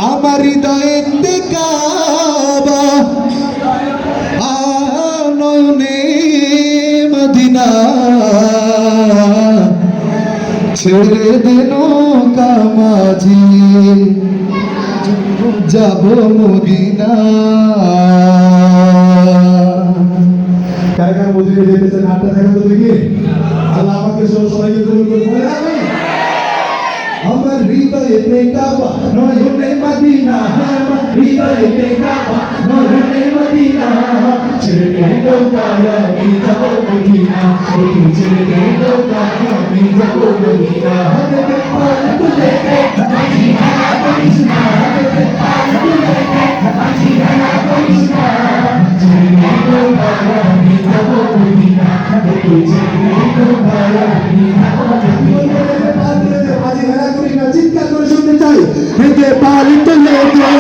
আমার হৃদয়ে কাবা আননে মদিনা ছেড়ে দেন কামাজি যাব মদিনা। কারা কারা মদিনা যেতে চান হাতটা দেখাবো দেখি। আল্লাহ আমাকে সবাইকে কবুল করুন। আমার হৃদয়ে কাবা নয়নে মদিনা, আমার হৃদয়ে কাবা নয়নে মদিনা ছেড়ে দেও কায়া আমি যাব মদিনা, ওই ছেড়ে দেও কায়া আমি যাব মদিনা। হাতে পাল তুলে দে মাঝি হারা করিস না, হাতে পাল তুলে দে মাঝি হারা করিস না ছেড়ে দেও কায়া আমি যাব মদিনা, ওই ছেড়ে দেও কায়া আমি যাব মদিনা। চিৎকার করে শুনতে চাই। হেঁটে পাল তুলে দে,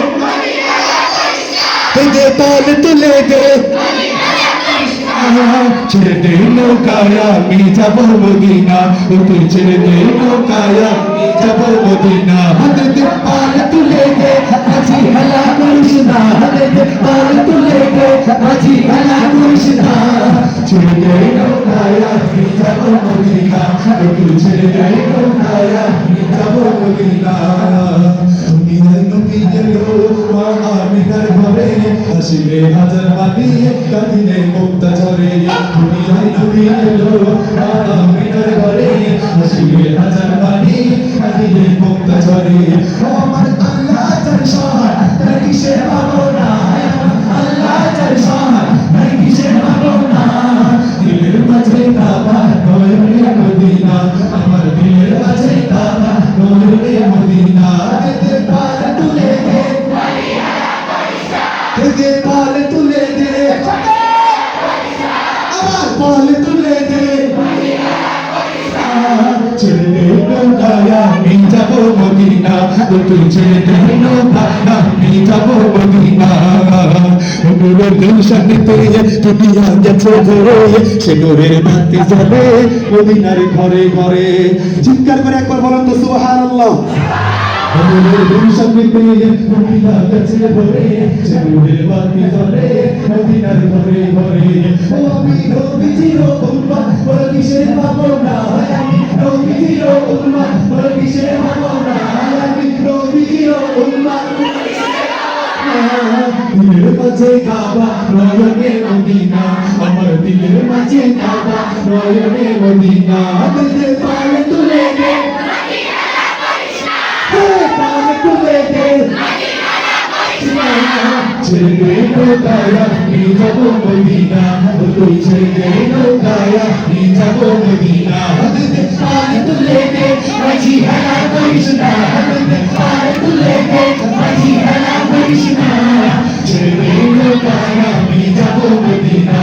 হেঁটে পাল তুলে দে ছেড়ে দে নৌকায় আমি যাব মদিনা, ওকে ছেড়ে দে নৌকায় আমি যাব মদিনা। হাতে দে পাল তুলে দে মাঝি হেলা করিস না, হাতে দে পাল তুলে দে মাঝি হেলা করিস না ছেড়ে দে নৌকায় আমি যাব মদিনা, ওকে ছেড়ে দে নৌকায় আমি যাব মদিনা। তুমি নবী গেলো মা আমিনার ঘরে হাসিলে হাজার বাণী কাঁদিলে মুক্তা ঝরে। তুমি নবী গেলো মা আমিনার ঘরে হাসিলে হাজার বাণী কাঁদিলে মুক্তা ঝরে। আমার আল্লাহ যার সহায় তার কিসের ভাবনা, আল্লাহ যার সহায় তার কিসের ভাবনা। দিলের মাঝে কাবা নয়নে মদিনা, আমার দিলের মাঝে কাবা নয়নে মদিনা। হাতে পাল তুলে দে, হাতে পাল তুলে দে, আমার পাল তুলে দে ছেড়ে দে নৌকায় আমি যাব মদিনা, তুই ছেড়ে দে নৌকায় আমি যাব মদিনা। নূরের গুলশানেতে দুনিয়া গেছে ভরে, সে নূরের বাতি জ্বলে মদিনার ঘরে ঘরে। চিৎকার করে একবার বলেন তো সুবহানাল্লাহ। নূরের গুলশানেতে দুনিয়া গেছে ভরে, সে নূরের বাতি জ্বলে মদিনার ঘরে ঘরে। ও আমি নবীজির উম্মত বড় কিসের ভাবনা, আমি নবীজির উম্মত বড় কিসের ভাবনা, আমি নবীজির উম্মত। দিলের মাঝে কাবা নয়নে মদিনা, আমার দিলের মাঝে কাবা নয়নে মদিনা। হাতে পাল তুলে দে, পাল তুলে দে ছেড়ে দে নৌকায় আমি যাব মদিনা, তুই ছেড়ে দে নৌকায় আমি যাব মদিনা। হাতে পাল তুলে দে মাঝি হেলা করিস না, হাতে পাল তুলে দে মাঝি হেলা করিস না ছেড়ে দে নৌকায় আমি যাব মদিনা,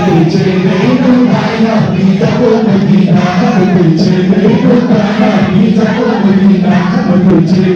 তুই ছেড়ে দে নৌকায় আমি যাব মদিনা, তুই ছেড়ে দে নৌকায় আমি যাব মদিনা, তুই ছেড়ে